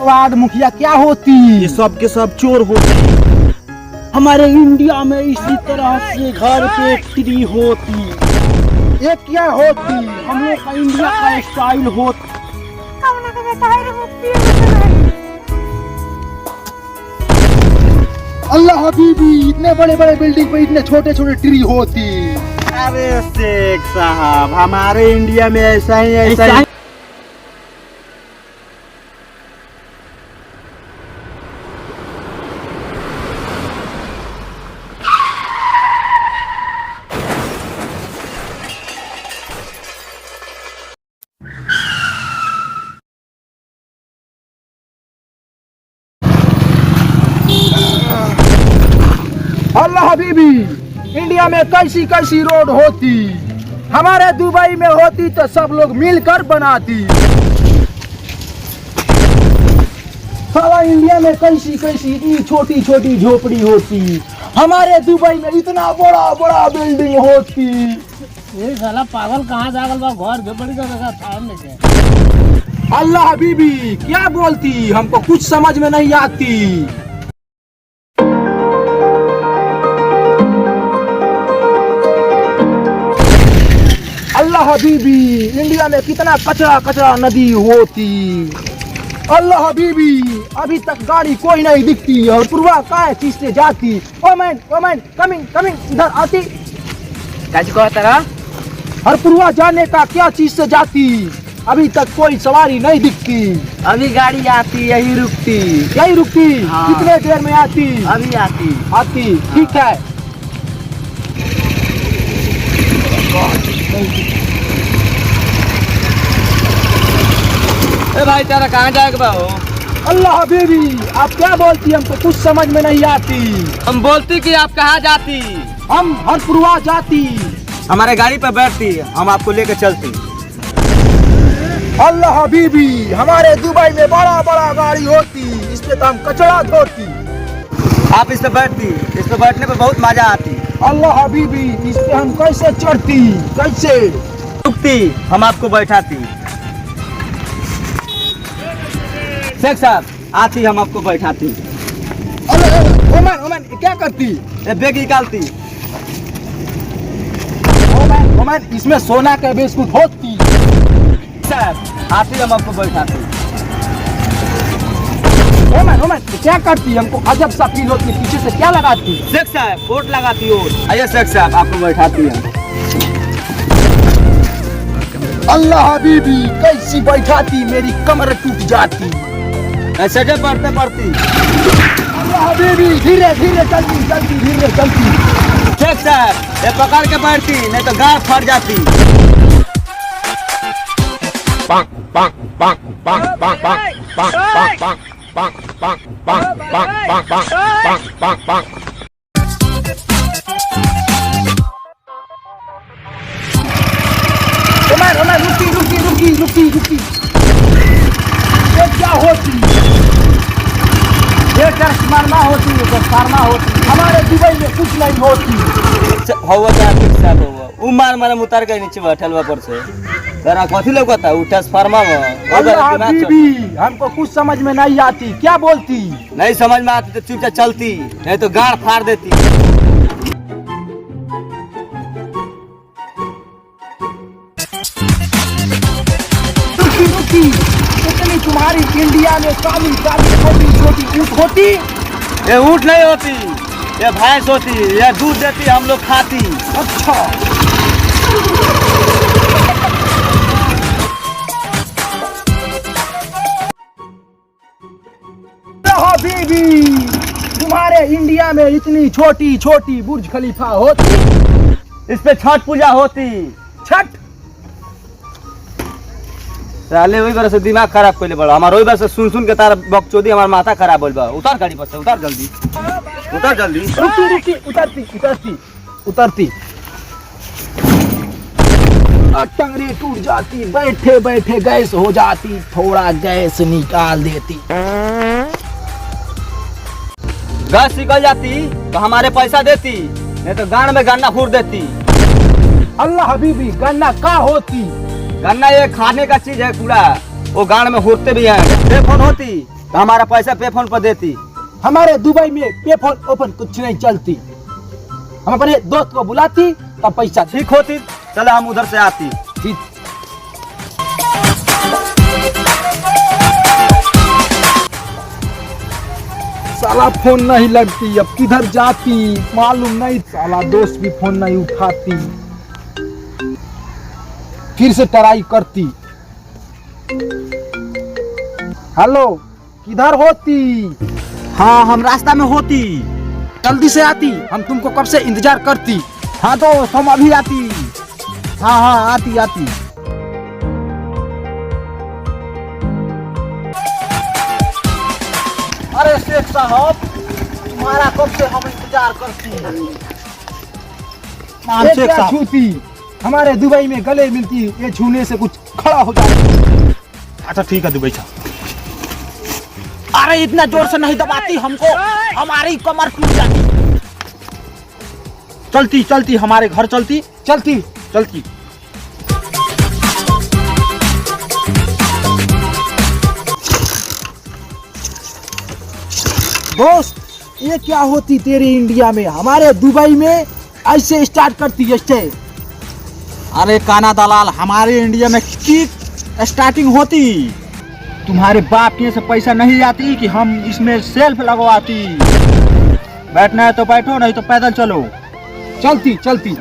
Ward मुखिया क्या होती? ये सब के सब चोर होते। हमारे इंडिया में इसी तरह से घर पे ट्री होती। ये क्या होती? हम लोग का इंडिया का स्टाइल होता। अल्लाह हबीबी, इतने बड़े बड़े बिल्डिंग पे इतने छोटे छोटे ट्री होती। अरे शेख साहब, हमारे इंडिया में ऐसा ही अल्लाह हबीबी, इंडिया में कैसी कैसी रोड होती। हमारे दुबई में होती तो सब लोग मिलकर बनाती। साला इंडिया में कैसी कैसी इतनी छोटी छोटी झोपड़ी होती। हमारे दुबई में इतना बड़ा बड़ा बिल्डिंग होती। ये साला पागल कहाँ जागल बा, घर झोपड़ी का जगह था नहीं। अल्लाह हबीबी क्या बोलती, हमको कुछ समझ में नहीं आती। अल्लाह हबीबी, इंडिया में कितना कचरा कचरा नदी होती। अल्लाह हबीबी, अभी तक गाड़ी कोई नहीं दिखती और पूर्वा काय चीज से जाती। ओ मैन कमिंग कमिंग, इधर आती। कैसे कहा तेरा? हर पूर्वा जाने का क्या चीज से जाती। अभी तक कोई सवारी नहीं दिखती। अभी गाड़ी आती यही रुकती। यही रुकती? हाँ। कितने देर में आती? अभी आती। आती, ठीक है। ए भाई तेरा कहाँ जाएगा बा हो? अल्लाह हबीबी, आप क्या बोलती, हमको कुछ समझ में नहीं आती। हम बोलती कि आप कहाँ जाती? हम हरपुरवा जाती। हमारे गाड़ी पर बैठती, हम आपको लेकर चलती। अल्लाह हबीबी, हमारे दुबई में बड़ा बड़ा गाड़ी होती, इस पे तो हम कचरा धोती। आप इस पे बैठती, इस पे बैठने पे बहुत मजा आती। अल्लाह हबीबी, इस पे हम कैसे चढ़ती, कैसे? रुकती, हम आपको बैठाती। शेख साहब आती, हम आपको बैठाती। ओमन क्या करती? ये बैग निकालती। ओमन इसमें सोना के बिस्कुट होती। साहब आती, हम आपको बैठाती। ओमन क्या करती? हमको अजब सा फील होती, पीछे से क्या लगाती? शेख साहब वोट लगाती हो। आइए शेख साहब, आपको बैठाती है। अल्लाह हबीबी, कैसी बैठाती, मेरी कमर टूट जाती। ऐसे जब बढ़ते पड़ती। अल्लाह हबीबी, धीरे धीरे चलती चलती, धीरे चलती। शेख साहब ये पकड़ के बैठती, नहीं तो गाड़ फट जाती। ओमन रुकी। ये क्या होती? ये ट्रांसफार्मा होती, ये ट्रांसफार्मा होती। हमारे दुबई में कुछ नहीं होती। उमार मारे उतार के नीचे बैठल बा पर से तेरा कथी लौकता? उ ट्रांसफार्मा में। अल्लाह हबीबी, हमको कुछ समझ में नहीं आती, क्या बोलती? नहीं समझ में आती तो चुपचाप चलती, नहीं तो गाड़ फाड़ देती। रुकी, इतनी तुम्हारी इंडिया में काली काली छोटी छोटी ऊँट होती। ये ऊँट नहीं होती, ये भैंस होती, ये दूध देती, हम लोग खाती। अच्छा, हबीबी, तुम्हारे इंडिया में इतनी छोटी छोटी बुर्ज खलीफा होती। इस पे छठ पूजा होती। छठ? साले वही बार से दिमाग खराब कर ले बड़ा हमारा, वही बार से सुन के तारा बकचोदी हमारा माथा खराब होल बा। उतार गाड़ी पर से, उतार जल्दी, उतार जल्दी। रुकी, उतरती। टंगरी टूट जाती, बैठे बैठे गैस हो जाती, थोड़ा गैस निकाल देती। गैस निकल जाती तो हमारे पैसा देती, नहीं तो गाड़ में गन्ना फूट देती। अल्लाह हबीबी, गन्ना का होती? गन्ना ये खाने का चीज है कूड़ा, वो गांड में होते भी हैं। पे फोन होती तो हमारा पैसा पे फोन पर देती। हमारे दुबई में पे फोन ओपन कुछ नहीं चलती। हम अपने दोस्त को बुलाती तब पैसा ठीक होती, चलो हम उधर से आती। ठीक। साला फोन नहीं लगती, अब किधर जाती मालूम नहीं। साला दोस्त भी फोन नहीं उठाती, फिर से ट्राई करती। हेलो, किधर होती? हाँ हम रास्ता में होती। जल्दी से आती, हम तुमको कब से इंतजार करती। हाँ तो हम अभी आती। हाँ हाँ आती आती। अरे शेख साहब, तुम्हारा कब से हम इंतजार करती। ये क्या छूती? हमारे दुबई में गले मिलती, ये छूने से कुछ खड़ा हो जाती। अच्छा ठीक है दुबई साहब। अरे इतना जोर से नहीं दबाती हमको, हमारी कमर टूट जाती। चलती चलती हमारे घर चलती चलती चलती। दोस्त, ये क्या होती तेरे इंडिया में, हमारे दुबई में ऐसे स्टार्ट करती है। अरे काना दलाल, हमारे इंडिया में की स्टार्टिंग होती। तुम्हारे बाप के से पैसा नहीं आती कि हम इसमें सेल्फ लगवाती। बैठना है तो बैठो, नहीं तो पैदल चलो। चलती चलती।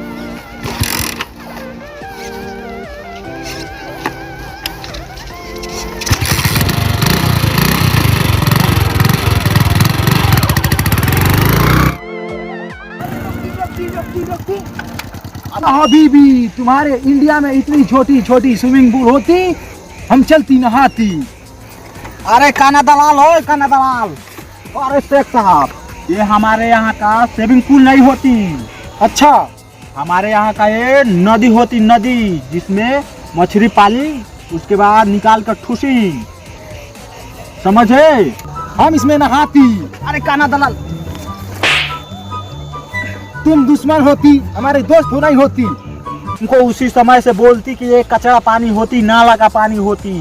हबीबी, तुम्हारे इंडिया में इतनी छोटी छोटी स्विमिंग पूल होती, हम चलती नहाती। अरे काना दलाल हो, काना दलाल। अरे शेख साहब, ये हमारे यहाँ का स्विमिंग पूल नहीं होती। अच्छा, हमारे यहाँ का ये नदी होती, नदी जिसमें मछली पाली, उसके बाद निकाल कर ठूसी, समझे? हम इसमें नहाती। अरे काना दलाल, तुम दुश्मन होती, हमारे दोस्त हो नहीं होती। उनको उसी समय से बोलती कि ये कचरा पानी होती, नाला का पानी होती,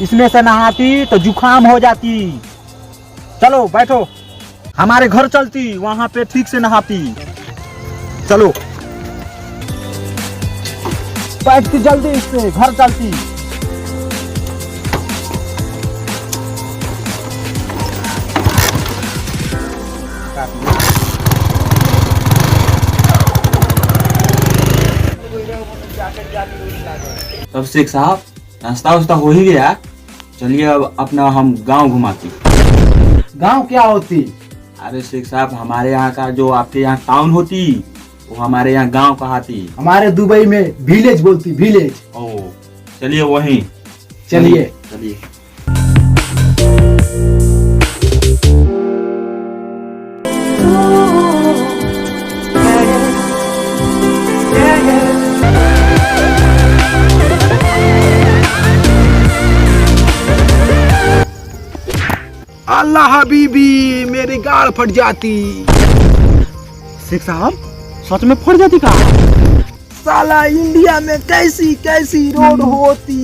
इसमें से नहाती तो जुकाम हो जाती। चलो बैठो, हमारे घर चलती, वहां पे ठीक से नहाती। चलो बैठती जल्दी, इससे घर चलती। तब शेख साहब, नाश्ता वास्ता हो ही गया, चलिए अब अपना हम गांव घुमाते। गांव क्या होती? अरे शेख साहब, हमारे यहाँ का जो आपके यहाँ टाउन होती, वो हमारे यहाँ गांव कहाती। हमारे दुबई में विलेज बोलती, विलेज। ओ चलिए वहीं। चलिए चलिए। अल्लाह हबीबी, मेरी गाड़ फट जाती। शेख साहब, सच में फट जाती का? साला इंडिया में कैसी कैसी रोड होती,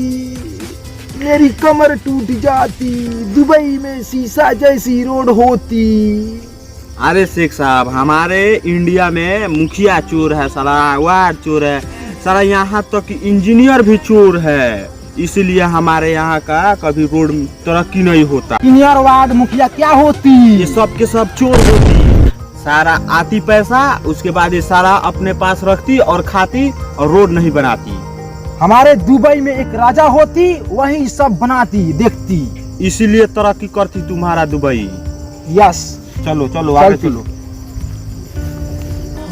मेरी कमर टूट जाती। दुबई में शीशा जैसी रोड होती। अरे शेख साहब, हमारे इंडिया में मुखिया चोर है, साला वार्ड चोर है, साला यहाँ तक कि इंजीनियर भी चोर है, इसलिए हमारे यहाँ का कभी रोड तरक्की नहीं होता। इंजीनियर, वार्ड, मुखिया क्या होती? ये सब के सब चोर होती। सारा आती पैसा, उसके बाद ये सारा अपने पास रखती और खाती और रोड नहीं बनाती। हमारे दुबई में एक राजा होती, वही सब बनाती देखती, इसीलिए तरक्की करती तुम्हारा दुबई। यस। चलो चलो आगे चलती। चलो।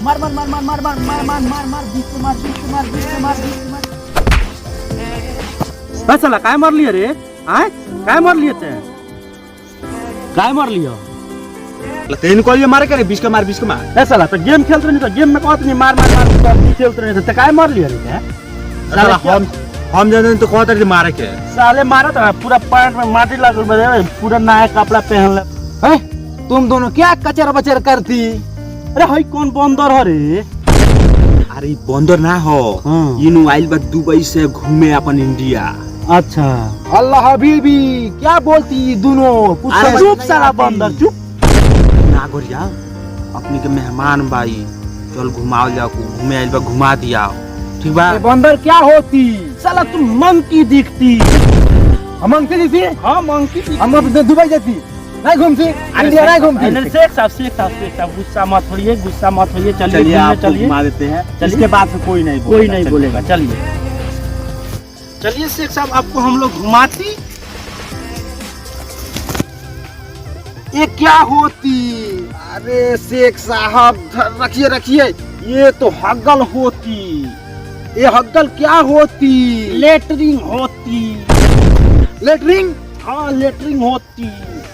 मार मार मार मार मार मार मार मार मार मार बीच मार बीच मार बीच मार बीच मार। बस साला काय मार लिया रे? आय काय मार लिए थे? काय मार लिया? तीन को मारे करे, 20 का मार। ए साला तो गेम खेलते नहीं, तो गेम में कहते नहीं मार मार मार तो खेलते नहीं, तो काय मार लिया रे? साला हम जाने तो कहते थे मारे के। साले मारा तो पूरा पैंट में माटी लगल बजे, पूरा नया कपड़ा पहन ले। तुम दोनों क्या कचर बचर करती? अरे भाई कौन बंदर है रे? अरे बंदर ना हो, हाँ। ये नु आइल बा दुबई से घूमे अपन इंडिया। अच्छा अल्लाह हबीबी क्या बोलती दोनों कुछ अरे समझ चुप नहीं साला आती। बंदर चुप। ना गोरिया, अपनी के मेहमान बाई, चल घुमाओ जाओ, घूमे आइल बा घुमा दिया, ठीक बा? ये बंदर क्या होती? साला तुम मंकी दिखती। हम मांगती थी? हाँ मंकी दिखती। हम अब दुबई जाती नहीं घूमती, इंडिया नहीं घूमती। शेख साहब गुस्सा मत होइए, गुस्सा मत होइए। चलिए चलिए आपको चलिए घुमा देते हैं, चलिए। इसके बाद से कोई नहीं कोई नहीं बोलेगा। चलिए चलिए शेख साहब, आपको हम लोग घुमाती। ये क्या होती? अरे शेख साहब रखिए रखिए, ये तो हगल होती, ये हग्गल क्या होती? लेटरिंग होती। लेटरिंग? हाँ लेटरिंग होती।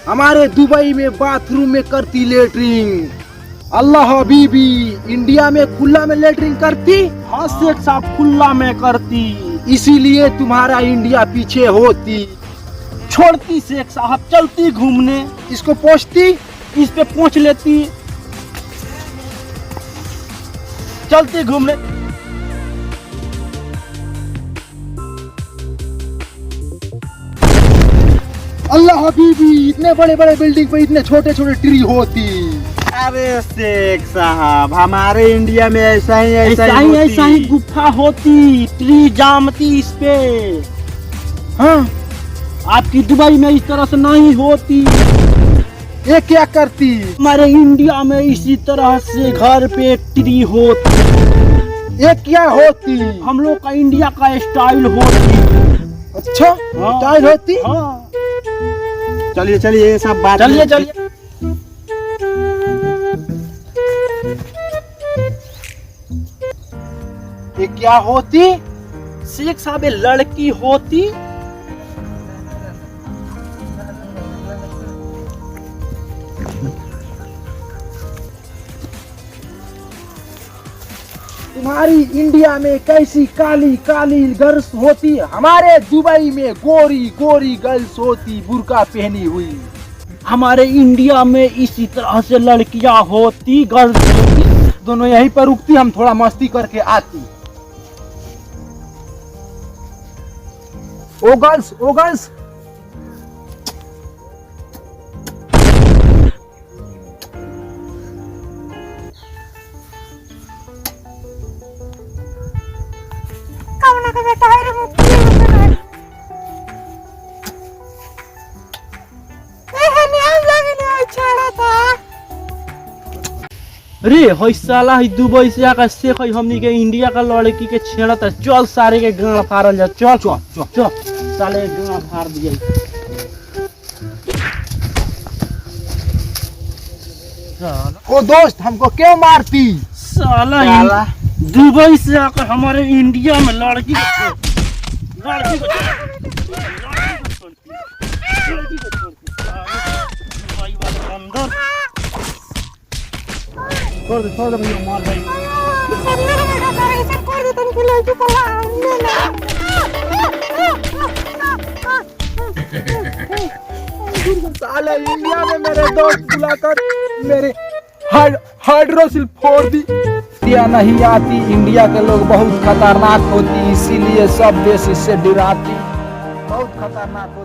हमारे दुबई में बाथरूम में करती लेटरिंग। अल्लाह हबीबी इंडिया में खुला में लेटरिंग करती, हाँ शेख साहब खुला में करती। इसीलिए तुम्हारा इंडिया पीछे होती। छोड़ती शेख साहब, चलती घूमने, इसको पोछती, इस पे पहुंच लेती, चलती घूमने। अल्लाह हबीबी इतने बड़े बड़े बिल्डिंग पे इतने छोटे छोटे ट्री होती। अरे शेख साहब, हमारे इंडिया में ऐसा ही ऐसा ही गुफा होती, ट्री जामती इस पे। हाँ, आपकी दुबई में इस तरह से नहीं होती। ये क्या करती? हमारे इंडिया में इसी तरह से घर पे ट्री होती। ये क्या होती? हम लोग का इंडिया का स्टाइल होती। अच्छा हाँ। स्टाइल होती। हाँ चलिए चलिए, ये सब बात चलिए नहीं। चलिए। ये क्या होती? शेख साहब ये लड़की होती। तुम्हारी इंडिया में कैसी काली काली गर्ल्स होती, हमारे दुबई में गोरी गोरी गर्ल्स होती बुर्का पहनी हुई। हमारे इंडिया में इसी तरह से लड़कियां होती, गर्ल्स होती। दोनों यहीं पर रुकती, हम थोड़ा मस्ती करके आती। ओ गर्ल्स, ओ गर्ल्स, रे होई साला ही दुबई से आकर शेख है हमनी के इंडिया का लड़की के छेड़त है। चल सारे के गांड फाड़ल जा। चल चल चल चल साले गांड फाड़ दिए। ओ दोस्त हमको क्यों मारती? साला ही दुबई से आकर हमारे इंडिया में लड़की को छोड़ती। लड़की को छोड़ती। लड़की को छोड़ती। दुबई वाले अंदर छोड़ दे भैया, मार भाई। साले इंडिया में मेरे दोस्त बुलाकर मेरे हाइड्रोसिल फोड़ दी। इंडिया नहीं आती, इंडिया के लोग बहुत खतरनाक होती, इसीलिए सब देश इससे डराती। बहुत खतरनाक।